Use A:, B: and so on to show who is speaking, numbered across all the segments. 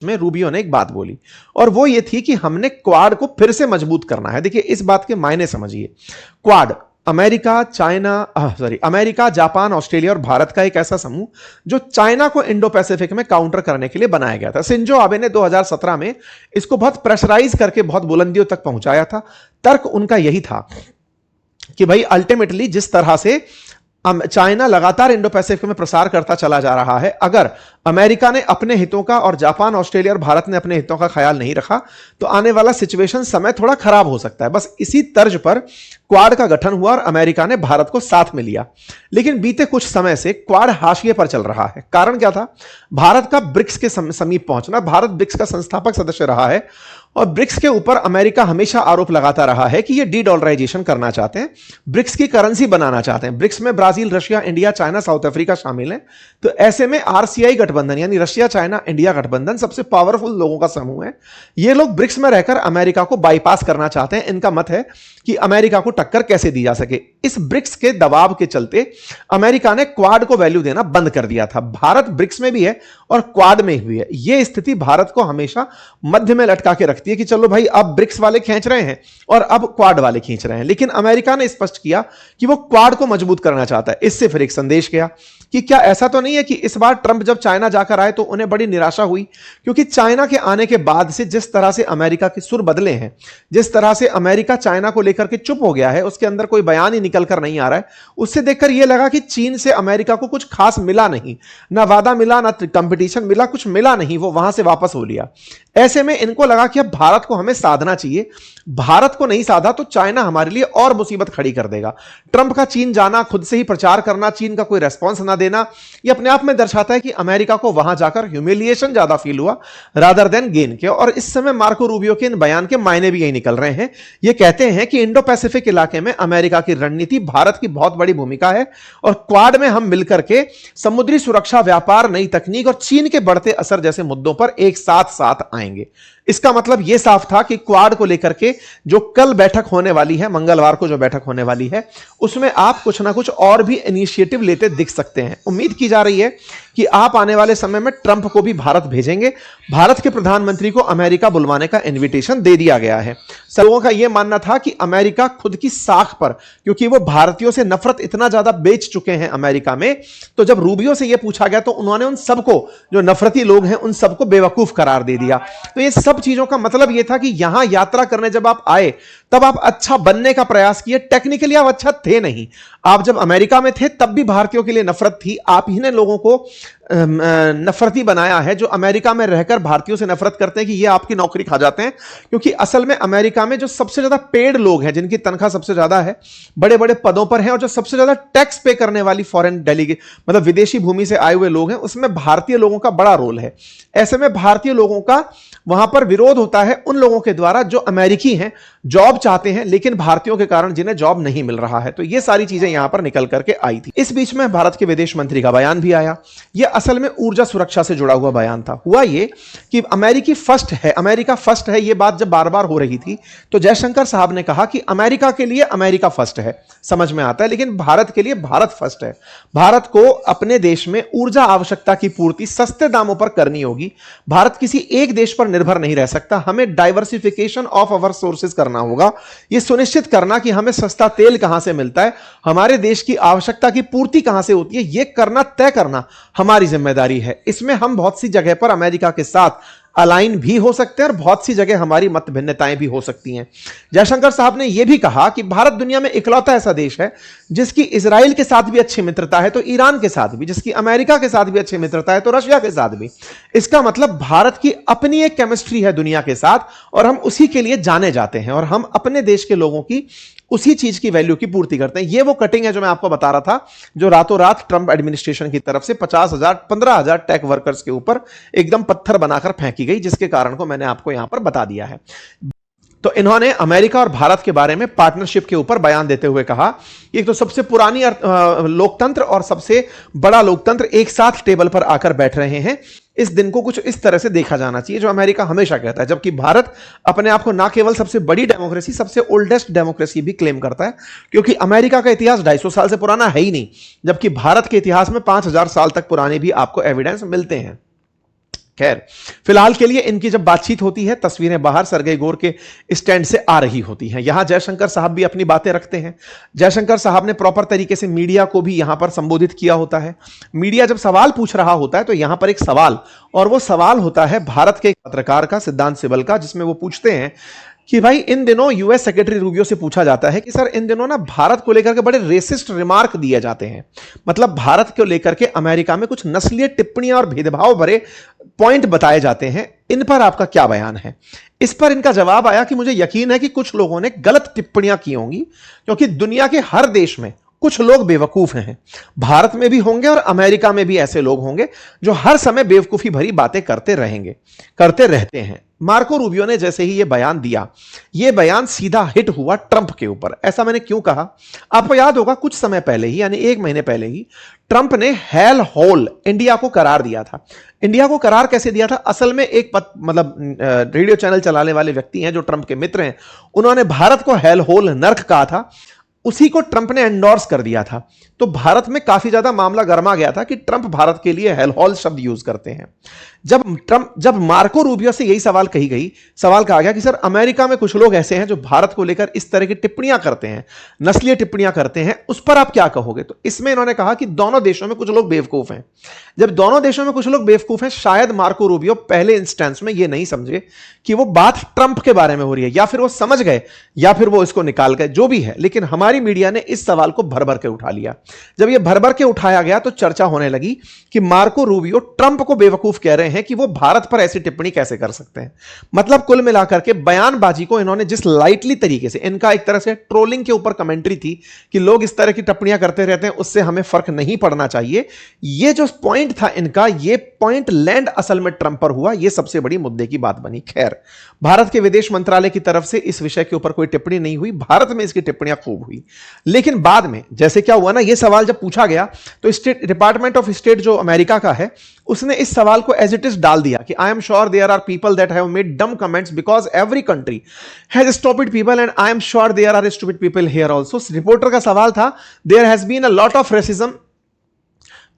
A: में रूबियो ने एक बात बोली और वो ये थी कि हमने क्वाड को फिर से मजबूत करना है। देखिए इस बात के मायने समझिए। क्वाड अमेरिका, जापान, ऑस्ट्रेलिया और भारत का एक ऐसा समूह जो चाइना को इंडो पैसिफिक में काउंटर करने के लिए बनाया गया था। शिंजो आबे ने 2017 में इसको बहुत प्रेशराइज करके बहुत बुलंदियों तक पहुंचाया था। तर्क उनका यही था कि भाई अल्टीमेटली जिस तरह से चाइना लगातार इंडो पैसिफिक में प्रसार करता चला जा रहा है, अगर अमेरिका ने अपने हितों का और जापान, ऑस्ट्रेलिया और भारत ने अपने हितों का ख्याल नहीं रखा तो आने वाला सिचुएशन समय थोड़ा खराब हो सकता है। बस इसी तर्ज पर क्वाड का गठन हुआ और अमेरिका ने भारत को साथ में लिया। लेकिन बीते कुछ समय से क्वाड हाशिए पर चल रहा है। कारण क्या था? भारत का ब्रिक्स के समीप पहुंचना। भारत ब्रिक्स का संस्थापक सदस्य रहा है और ब्रिक्स के ऊपर अमेरिका हमेशा आरोप लगाता रहा है कि ये डी डॉलराइजेशन करना चाहते हैं, ब्रिक्स की करेंसी बनाना चाहते हैं। ब्रिक्स में Brazil, Russia, India, China, south Africa शामिल हैं। तो ऐसे में आरसीआई गठबंधन यानी रशिया, चाइना, इंडिया गठबंधन सबसे पावरफुल लोगों का समूह है। ये लोग ब्रिक्स में रहकर अमेरिका को बाईपास करना चाहते हैं। इनका मत है कि अमेरिका को टक्कर कैसे दी जा सके। इस ब्रिक्स के दबाव के चलते अमेरिका ने क्वाड को वैल्यू देना बंद कर दिया था। भारत ब्रिक्स में भी है और क्वाड में भी है। यह स्थिति भारत को हमेशा मध्य में लटका के रखती है कि चलो भाई अब ब्रिक्स वाले खींच रहे हैं और अब क्वाड वाले खींच रहे हैं। लेकिन अमेरिका ने स्पष्ट किया कि वो क्वाड को मजबूत करना चाहता है। इससे फिर एक संदेश गया कि क्या ऐसा तो नहीं है कि इस बार ट्रंप जब चाइना जाकर आए तो उन्हें बड़ी निराशा हुई, क्योंकि चाइना के आने के बाद से जिस तरह से अमेरिका के सुर बदले हैं, जिस तरह से अमेरिका चाइना को लेकर के चुप हो गया है, उसके अंदर कोई बयान ही निकल कर नहीं आ रहा है, उससे देखकर यह लगा कि चीन से अमेरिका को कुछ खास मिला नहीं, ना वादा मिला, ना कंपटीशन मिला, कुछ मिला नहीं, वो वहां से वापस हो लिया। ऐसे में इनको लगा कि अब भारत को हमें साधना चाहिए। भारत को नहीं साधा तो चाइना हमारे लिए और मुसीबत खड़ी कर देगा। ट्रंप का चीन जाना, खुद से ही प्रचार करना, चीन का कोई रेस्पॉन्स ना देना, यह अपने आप में दर्शाता है कि अमेरिका को वहां जाकर ह्यूमिलिएशन ज्यादा फील हुआ रादर देन गेन के। और इस समय मार्को रूबियो के इन बयान के मायने भी यही निकल रहे हैं। ये कहते हैं कि इंडो पैसिफिक इलाके में अमेरिका की रणनीति, भारत की बहुत बड़ी भूमिका है और क्वाड में हम मिलकर के समुद्री सुरक्षा, व्यापार, नई तकनीक और चीन के बढ़ते असर जैसे मुद्दों पर एक साथ साथ आएंगे। इसका मतलब यह साफ था कि क्वाड को लेकर के जो कल बैठक होने वाली है, मंगलवार को जो बैठक होने वाली है, उसमें आप कुछ ना कुछ और भी इनिशिएटिव लेते दिख सकते हैं। उम्मीद की जा रही है कि आप आने वाले समय में ट्रंप को भी भारत भेजेंगे। भारत के प्रधानमंत्री को अमेरिका बुलवाने का इनविटेशन दे दिया गया है। सब लोगों का यह मानना था कि अमेरिका खुद की साख पर, क्योंकि वो भारतीयों से नफरत इतना ज्यादा बेच चुके हैं अमेरिका में, तो जब रूबियो से यह पूछा गया तो उन्होंने उन सबको, जो नफरती लोग हैं, उन सबको बेवकूफ करार दे दिया। तो ये सब चीजों का मतलब यह था कि यहां यात्रा करने जब आप आए तब आप अच्छा बनने का प्रयास किए। टेक्निकली आप अच्छा थे नहीं। आप जब अमेरिका में थे तब भी भारतीयों के लिए नफरत थी। आप ही ने लोगों को नफरती बनाया है जो अमेरिका में रहकर भारतीयों से नफरत करते हैं कि ये आपकी नौकरी खा जाते हैं। क्योंकि असल में अमेरिका में जो सबसे ज्यादा पेड लोग हैं, जिनकी तनख्वाह सबसे ज्यादा है, बड़े बड़े पदों पर हैं और जो सबसे ज्यादा टैक्स पे करने वाली फॉरेन डेलीगेट, मतलब विदेशी भूमि से आए हुए लोग हैं, उसमें भारतीय लोगों का बड़ा रोल है। ऐसे में भारतीय लोगों का वहां पर विरोध होता है उन लोगों के द्वारा जो अमेरिकी हैं, जॉब चाहते हैं, लेकिन भारतीयों के कारण जिन्हें जॉब नहीं मिल रहा है। तो ये सारी चीजें यहां पर निकल करके आई थी। इस बीच में भारत के विदेश मंत्री का बयान भी आया। यह असल में ऊर्जा सुरक्षा से जुड़ा हुआ बयान था। हुआ यह कि अमेरिका फर्स्ट है, यह बात जब बार बार हो रही थी तो जयशंकर साहब ने कहा कि अमेरिका के लिए अमेरिका फर्स्ट है, समझ में आता है, लेकिन भारत के लिए भारत फर्स्ट है। भारत को अपने देश में ऊर्जा आवश्यकता की पूर्ति सस्ते दामों पर करनी होगी। भारत किसी एक देश पर निर्भर नहीं रह सकता। हमें डाइवर्सिफिकेशन ऑफ अवर सोर्सेज करना होगा। यह सुनिश्चित करना कि हमें सस्ता तेल कहां से मिलता है, हमारे देश की आवश्यकता की पूर्ति कहां से होती है, यह करना, तय करना हमारी जिम्मेदारी है। इसमें हम बहुत सी जगह पर अमेरिका के साथ अलाइन भी हो सकते हैं और बहुत सी जगह हमारी मत भिन्नताएं भी हो सकती हैं। जयशंकर साहब ने यह भी कहा कि भारत दुनिया में इकलौता ऐसा देश है जिसकी इजराइल के साथ भी अच्छी मित्रता है तो ईरान के साथ भी, जिसकी अमेरिका के साथ भी अच्छी मित्रता है तो रशिया के साथ भी। इसका मतलब भारत की अपनी एक केमिस्ट्री है दुनिया के साथ और हम उसी के लिए जाने जाते हैं और हम अपने देश के लोगों की उसी चीज की वैल्यू की पूर्ति करते हैं। ये वो कटिंग है जो मैं आपको बता रहा था, जो रातों रात ट्रंप एडमिनिस्ट्रेशन की तरफ से 50,000 15,000 टेक वर्कर्स के ऊपर एकदम पत्थर बनाकर फेंकी गई, जिसके कारण को मैंने आपको यहां पर बता दिया है। तो इन्होंने अमेरिका और भारत के बारे में पार्टनरशिप के ऊपर बयान देते हुए कहा, एक तो सबसे पुरानी लोकतंत्र और सबसे बड़ा लोकतंत्र एक साथ टेबल पर आकर बैठ रहे हैं। इस दिन को कुछ इस तरह से देखा जाना चाहिए जो अमेरिका हमेशा कहता है, जबकि भारत अपने आप को ना केवल सबसे बड़ी डेमोक्रेसी, सबसे ओल्डेस्ट डेमोक्रेसी भी क्लेम करता है, क्योंकि अमेरिका का इतिहास 250 साल से पुराना है ही नहीं, जबकि भारत के इतिहास में 5,000 साल तक पुराने भी आपको एविडेंस मिलते हैं। खैर, फिलहाल के लिए इनकी जब बातचीत होती है, तस्वीरें बाहर सरगेई गोर के स्टैंड से आ रही होती हैं। यहां जयशंकर साहब भी अपनी बातें रखते हैं। जयशंकर साहब ने प्रॉपर तरीके से मीडिया को भी यहां पर संबोधित किया होता है। मीडिया जब सवाल पूछ रहा होता है तो यहां पर एक सवाल, और वो सवाल होता है भारत के एक पत्रकार का, सिद्धांत सिबल का, जिसमें वो पूछते हैं कि भाई इन दिनों यूएस सेक्रेटरी रूबियो से पूछा जाता है कि सर इन दिनों ना भारत को लेकर के बड़े रेसिस्ट रिमार्क दिए जाते हैं, मतलब भारत को लेकर के अमेरिका में कुछ नस्लीय टिप्पणियां और भेदभाव भरे पॉइंट बताए जाते हैं, इन पर आपका क्या बयान है। इस पर इनका जवाब आया कि मुझे यकीन है कि कुछ लोगों ने गलत टिप्पणियां की होंगी, क्योंकि दुनिया के हर देश में कुछ लोग बेवकूफ हैं। भारत में भी होंगे और अमेरिका में भी ऐसे लोग होंगे जो हर समय बेवकूफी भरी बातें करते रहते हैं। मार्को रूबियो ने जैसे ही यह बयान दिया, यह बयान सीधा हिट हुआ ट्रंप के ऊपर। ऐसा मैंने क्यों कहा, आपको याद होगा कुछ समय पहले ही, यानी 1 महीने पहले ही, ट्रंप ने हेल होल इंडिया को करार दिया था। इंडिया को करार कैसे दिया था, असल में एक रेडियो चैनल चलाने वाले व्यक्ति हैं जो ट्रंप के मित्र हैं, उन्होंने भारत को हेल होल नर्क कहा था, उसी को ट्रंप ने एंडोर्स कर दिया था। तो भारत में काफी ज्यादा मामला गर्मा गया था कि ट्रंप भारत के लिए हेल होल शब्द यूज करते हैं। जब मार्को रूबियो से यही सवाल कहा गया कि सर अमेरिका में कुछ लोग ऐसे हैं जो भारत को लेकर इस तरह की टिप्पणियां करते हैं, नस्लीय टिप्पणियां करते हैं, उस पर आप क्या कहोगे। तो इसमें इन्होंने कहा कि दोनों देशों में कुछ लोग बेवकूफ हैं। जब दोनों देशों में कुछ लोग बेवकूफ हैं, शायद मार्को रूबियो पहले इंस्टेंस में यह नहीं समझे कि वो बात ट्रंप के बारे में हो रही है, या फिर वो समझ गए या फिर वो इसको निकाल गए, जो भी है। लेकिन हमारी मीडिया ने इस सवाल को भर भर के उठा लिया। जब यह भर भर के उठाया गया तो चर्चा होने लगी कि मार्को रूबियो ट्रंप को बेवकूफ कह रहे हैं कि वो भारत पर ऐसी टिप्पणी कैसे कर सकते हैं। मतलब कुल मिलाकर के बयानबाजी को इन्होंने जिस लाइटली तरीके से, इनका एक तरह से ट्रोलिंग के ऊपर कमेंट्री थी कि लोग इस तरह की टिप्पणियां करते रहते हैं, उससे हमें फर्क नहीं पड़ना चाहिए। यह जो पॉइंट था इनका, यह पॉइंट लैंड असल में ट्रंप पर हुआ, यह सबसे बड़ी मुद्दे की बात बनी। खैर, भारत के विदेश मंत्रालय की तरफ से इस विषय के ऊपर कोई टिप्पणी नहीं हुई, भारत में इसकी टिप्पणियां खूब हुई। लेकिन बाद में जैसे क्या हुआ ना, यह सवाल जब पूछा गया तो स्टेट डिपार्टमेंट ऑफ स्टेट जो अमेरिका का है, उसने इस सवाल को एज इट इज डाल दिया कि I am sure there are people that have made dumb comments because every country has stupid people and I am sure there are stupid people here also. Reporter का सवाल था, there has been a lot of racism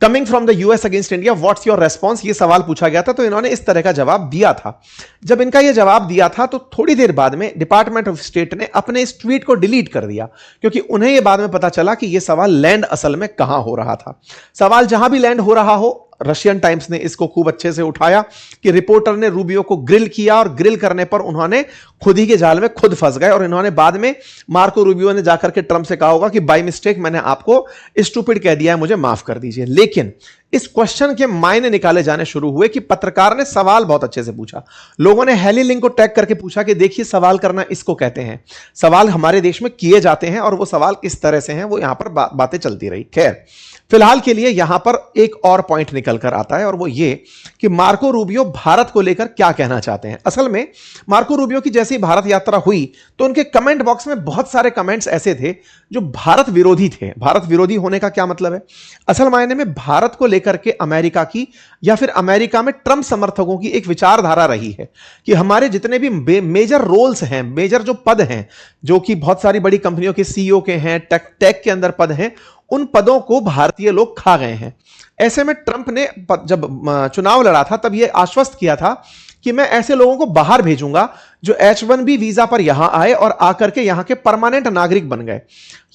A: coming from the US against India, what's your response, ये सवाल पूछा गया था। तो इन्होंने इस तरह का जवाब दिया था। जब इनका यह जवाब दिया था तो थोड़ी देर बाद में डिपार्टमेंट ऑफ स्टेट ने अपने इस ट्वीट को डिलीट कर दिया, क्योंकि उन्हें यह बाद में पता चला कि यह सवाल लैंड असल में कहां हो रहा था। सवाल जहां भी लैंड हो रहा हो, रशियन टाइम्स ने इसको खूब अच्छे से उठाया कि रिपोर्टर ने रूबियो को ग्रिल किया और ग्रिल करने पर उन्होंने खुद ही के जाल में खुद फंस गए। और इन्होंने बाद में मार्को रूबियो ने जाकर के ट्रंप से कहा होगा कि बाय मिस्टेक मैंने आपको स्टूपिड कह दिया है, मुझे माफ कर दीजिए। लेकिन इस क्वेश्चन के मायने निकाले जाने शुरू हुए कि पत्रकार ने सवाल बहुत अच्छे से पूछा। लोगों ने हेली लिंक को टैग करके पूछा कि देखिए सवाल करना इसको कहते हैं, सवाल हमारे देश में किए जाते हैं और वो सवाल किस तरह से हैं, वो यहां पर बातें चलती रही। खैर, फिलहाल के लिए यहां पर एक और पॉइंट निकल कर आता है, और वो ये कि मार्को रूबियो भारत को लेकर क्या कहना चाहते हैं। असल में मार्को रूबियो की जैसी भारत यात्रा हुई तो उनके कमेंट बॉक्स में बहुत सारे कमेंट्स ऐसे थे जो भारत विरोधी थे। भारत विरोधी होने का क्या मतलब है, असल मायने में भारत को लेकर के अमेरिका की या फिर अमेरिका में ट्रंप समर्थकों की एक विचारधारा रही है कि हमारे जितने भी मेजर रोल्स हैं, मेजर जो पद हैं, जो कि बहुत सारी बड़ी कंपनियों के सीईओ के हैं, टेक के अंदर पद हैं, उन पदों को भारतीय लोग खा गए हैं। ऐसे में ट्रंप ने जब चुनाव लड़ा था तब यह आश्वस्त किया था कि मैं ऐसे लोगों को बाहर भेजूंगा जो H1B वीजा पर यहां आए और आकर के यहां के परमानेंट नागरिक बन गए,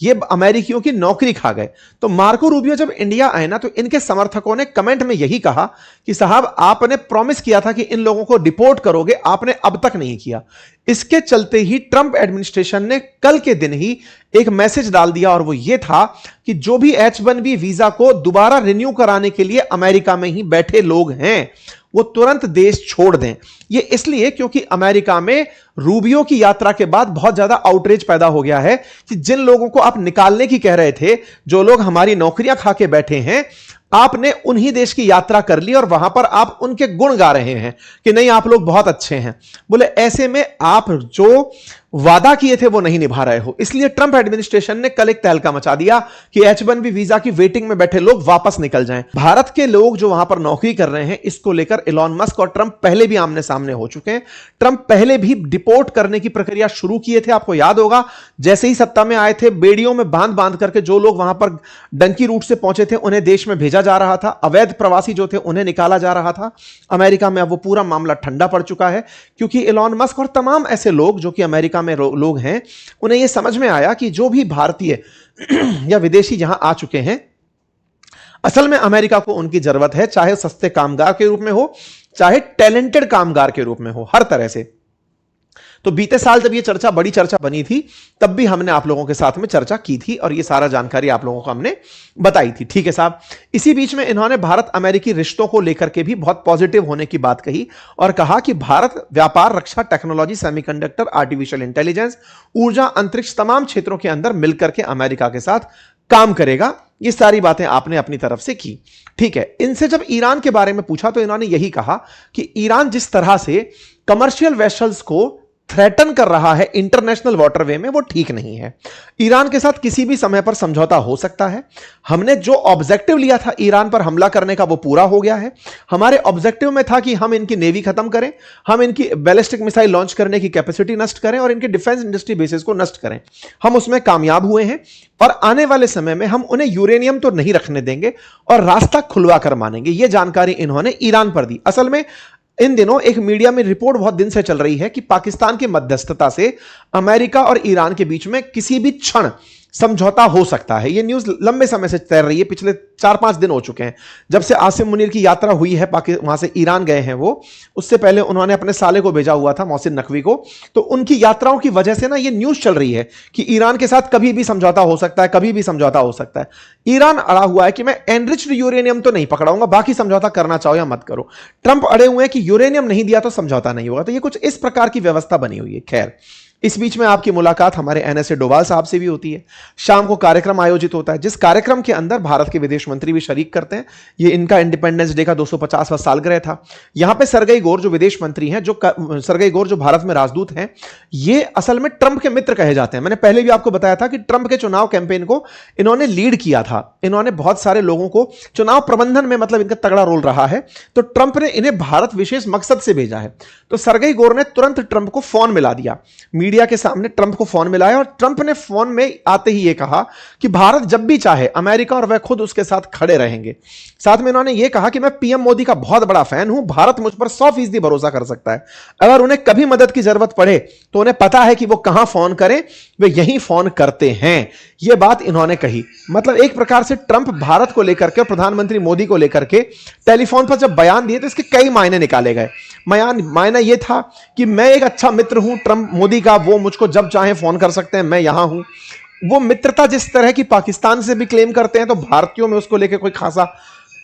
A: ये अमेरिकियों की नौकरी खा गए। तो मार्को रूबियो जब इंडिया आए ना, तो इनके समर्थकों ने कमेंट में यही कहा कि साहब आपने प्रॉमिस किया था कि इन लोगों को डिपोर्ट करोगे, आपने अब तक नहीं किया। इसके चलते ही ट्रंप एडमिनिस्ट्रेशन ने कल के दिन ही एक मैसेज डाल दिया, और वो ये था कि जो भी H1B वीजा को दोबारा रिन्यू कराने के लिए अमेरिका में ही बैठे लोग हैं वो तुरंत देश छोड़ दें। ये इसलिए क्योंकि अमेरिका में रूबियो की यात्रा के बाद बहुत ज्यादा आउटरीच पैदा हो गया है कि जिन लोगों को आप निकालने की कह रहे थे, जो लोग हमारी नौकरियां खा के बैठे हैं, आपने उन्हीं देश की यात्रा कर ली और वहां पर आप उनके गुण गा रहे हैं कि नहीं आप लोग बहुत अच्छे हैं। बोले ऐसे में आप जो वादा किए थे वो नहीं निभा रहे हो। इसलिए ट्रंप एडमिनिस्ट्रेशन ने कल एक तहलका मचा दिया कि H1B वीजा की वेटिंग में बैठे लोग वापस निकल जाएं। भारत के लोग जो वहां पर नौकरी कर रहे हैं, इसको लेकर इलॉन मस्क और ट्रंप पहले भी आमने सामने हो चुके हैं। ट्रंप पहले भी डिपोर्ट करने की प्रक्रिया शुरू किए थे, आपको याद होगा। जैसे ही सत्ता में आए थे, बेड़ियों में बांध बांध करके जो लोग वहां पर डंकी रूट से पहुंचे थे उन्हें देश में भेजा जा रहा था। अवैध प्रवासी जो थे उन्हें निकाला जा रहा था अमेरिका में। अब वो पूरा मामला ठंडा पड़ चुका है, क्योंकि इलॉन मस्क और तमाम ऐसे लोग जो कि अमेरिका में लोग हैं, उन्हें यह समझ में आया कि जो भी भारतीय या विदेशी जहां आ चुके हैं, असल में अमेरिका को उनकी जरूरत है, चाहे सस्ते कामगार के रूप में हो, चाहे टैलेंटेड कामगार के रूप में हो, हर तरह से। तो बीते साल जब ये चर्चा, बड़ी चर्चा बनी थी, तब भी हमने आप लोगों के साथ में चर्चा की थी और ये सारा जानकारी आप लोगों को हमने बताई थी। ठीक है साहब। इसी बीच में इन्होंने भारत अमेरिकी रिश्तों को लेकर के भी बहुत पॉजिटिव होने की बात कही और कहा कि भारत व्यापार, रक्षा, टेक्नोलॉजी, सेमीकंडक्टर, आर्टिफिशियल इंटेलिजेंस, ऊर्जा, अंतरिक्ष, तमाम क्षेत्रों के अंदर मिलकर के अमेरिका के साथ काम करेगा। ये सारी बातें आपने अपनी तरफ से की। ठीक है। इनसे जब ईरान के बारे में पूछा तो इन्होंने यही कहा कि ईरान जिस तरह से कमर्शियल वेसल्स को थ्रेटन कर रहा है इंटरनेशनल वाटरवे में, वो ठीक नहीं है। ईरान के साथ किसी भी समय पर समझौता हो सकता है। हमने जो ऑब्जेक्टिव लिया था ईरान पर हमला करने का, वो पूरा हो गया है। हमारे ऑब्जेक्टिव में था कि हम इनकी नेवी खत्म करें, हम इनकी बैलिस्टिक मिसाइल लॉन्च करने की कैपेसिटी नष्ट करें और इनके डिफेंस इंडस्ट्री बेसिस को नष्ट करें। हम उसमें कामयाब हुए हैं और आने वाले समय में हम उन्हें यूरेनियम तो नहीं रखने देंगे और रास्ता खुलवा कर मानेंगे। यह जानकारी इन्होंने ईरान पर दी। असल में इन दिनों एक मीडिया में रिपोर्ट बहुत दिन से चल रही है कि पाकिस्तान की मध्यस्थता से अमेरिका और ईरान के बीच में किसी भी क्षण समझौता हो सकता है। यह न्यूज लंबे समय से तैर रही है, पिछले 4-5 दिन हो चुके हैं जब से आसिम मुनीर की यात्रा हुई है, वहां से ईरान गए हैं वो। उससे पहले उन्होंने अपने साले को भेजा हुआ था, मोहसिन नकवी को। तो उनकी यात्राओं की वजह से ना ये न्यूज चल रही है कि ईरान के साथ कभी भी समझौता हो सकता है, कभी भी समझौता हो सकता है। ईरान अड़ा हुआ है कि मैं एनरिच्ड यूरेनियम तो नहीं पकड़ाऊंगा, बाकी समझौता करना चाहो या मत करो। ट्रंप अड़े हुए हैं कि यूरेनियम नहीं दिया तो समझौता नहीं होगा। तो ये कुछ इस प्रकार की व्यवस्था बनी हुई है। खैर, इस बीच में आपकी मुलाकात हमारे एनएसए डोभाल साहब से भी होती है। शाम को कार्यक्रम आयोजित होता है, जिस कार्यक्रम के अंदर भारत के विदेश मंत्री भी शरीक करते हैं। ये इनका इंडिपेंडेंस डे का 250वां सालगिरह था। यहां पे सरगई गोर जो विदेश मंत्री हैं, सरगई गोर जो भारत में राजदूत हैं, ये असल में ट्रंप के मित्र कहे जाते हैं। मैंने पहले भी आपको बताया था कि ट्रंप के चुनाव कैंपेन को इन्होंने लीड किया था। इन्होंने बहुत सारे लोगों को चुनाव प्रबंधन में, मतलब इनका तगड़ा रोल रहा है। तो ट्रंप ने इन्हें भारत विशेष मकसद से भेजा है। तो सरगई गोर ने तुरंत ट्रंप को फोन मिला दिया, मीडिया के सामने ट्रंप को फोन मिलाया और ट्रंप ने फोन में आते ही यह कहा कि भारत जब भी चाहे अमेरिका और वह खुद उसके साथ खड़े रहेंगे। साथ में इन्होंने यह कहा कि मैं पीएम मोदी का बहुत बड़ा फैन हूं, भारत मुझ पर 100% भरोसा कर सकता है। अगर उन्हें कभी मदद की जरूरत पड़े तो उन्हें पता है कि वो कहां फोन करें, वे यहीं फोन करते हैं। यह बात इन्होंने कही। मतलब एक प्रकार से ट्रंप भारत को लेकर के, प्रधानमंत्री मोदी को लेकर के टेलीफोन पर जब बयान दिए तो इसके कई मायने निकाले गए। मायना यह था कि मैं एक अच्छा मित्र हूं ट्रंप मोदी का, वो मुझको जब चाहे फोन कर सकते हैं, मैं यहां हूं। वो मित्रता जिस तरह की पाकिस्तान से भी क्लेम करते हैं, तो भारतीयों में उसको लेकर कोई खासा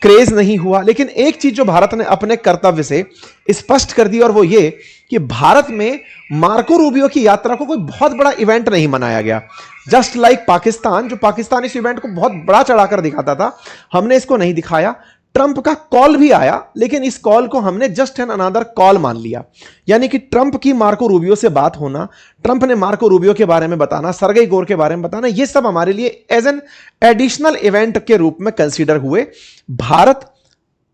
A: क्रेज नहीं हुआ। लेकिन एक चीज जो भारत ने अपने कर्तव्य से स्पष्ट कर दी, और वो ये कि भारत में मार्को रूबियो की यात्रा को कोई बहुत बड़ा इवेंट नहीं मनाया गया। जस्ट लाइक पाकिस्तान, जो पाकिस्तान इस इवेंट को बहुत बड़ा चढ़ाकर दिखाता था, हमने इसको नहीं दिखाया। ट्रंप का कॉल भी आया, लेकिन इस कॉल को हमने जस्ट एन अनदर कॉल मान लिया। यानी कि ट्रंप की मार्को रूबियो से बात होना, ट्रंप ने मार्को रूबियो के बारे में बताना, सरगई गोर के बारे में बताना, ये सब हमारे लिए एज एन एडिशनल इवेंट के रूप में कंसीडर हुए। भारत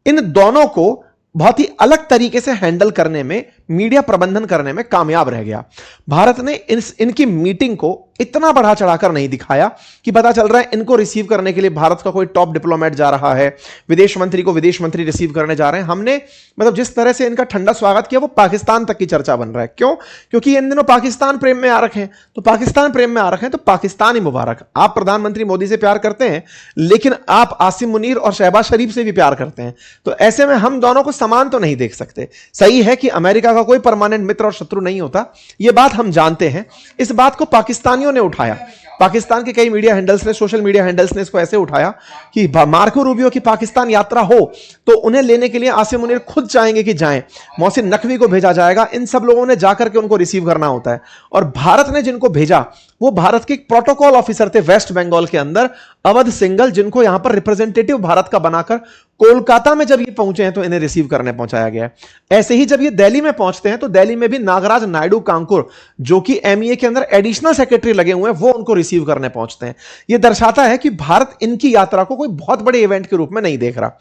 A: इन दोनों को बहुत ही अलग तरीके से हैंडल करने में, मीडिया प्रबंधन करने में कामयाब रह गया। भारत ने इनकी मीटिंग को इतना बढ़ा चढ़ाकर नहीं दिखाया कि पता चल रहा है इनको रिसीव करने के लिए भारत का कोई टॉप डिप्लोमेट जा रहा है, विदेश मंत्री को विदेश मंत्री रिसीव करने जा रहे हैं। हमने मतलब जिस तरह से इनका ठंडा स्वागत किया, वो पाकिस्तान तक की चर्चा बन रहा है। क्यों? क्योंकि इन दिनों पाकिस्तान प्रेम में आ रखे हैं। तो पाकिस्तान प्रेम में आ रखे हैं तो पाकिस्तान ही मुबारक। आप प्रधानमंत्री मोदी से प्यार करते हैं, लेकिन आप आसिम मुनीर और शहबाज शरीफ से भी प्यार करते हैं। तो ऐसे में हम दोनों को समान तो नहीं देख सकते। सही है कि अमेरिका का कोई परमानेंट मित्र और शत्रु नहीं होता, यह बात हम जानते हैं। इस बात को पाकिस्तानियों ने उठाया। पाकिस्तान के कई मीडिया हैंडल्स ने, सोशल मीडिया हैंडल्स ने इसको ऐसे उठाया कि मार्को रूबियो की पाकिस्तान यात्रा हो तो उन्हें लेने के लिए आसिम मुनीर खुद चाहेंगे कि जाएं, मोहसिन नकवी को भेजा जाएगा, इन सब लोगों ने जाकर के उनको रिसीव करना होता है। और भारत ने जिनको भेजा वो भारत के एक प्रोटोकॉल ऑफिसर थे वेस्ट बंगाल के अंदर, अवध सिंघल, जिनको यहां पर रिप्रेजेंटेटिव भारत का बनाकर कोलकाता में जब ये पहुंचे हैं तो इन्हें रिसीव करने पहुंचाया गया है। ऐसे ही जब ये दिल्ली में पहुंचते हैं तो दिल्ली में भी नागराज नायडू कांकुर, जो कि एमईए के अंदर एडिशनल सेक्रेटरी लगे हुए हैं, वो उनको रिसीव करने पहुंचते हैं। ये दर्शाता है कि भारत इनकी यात्रा को कोई बहुत बड़े इवेंट के रूप में नहीं देख रहा।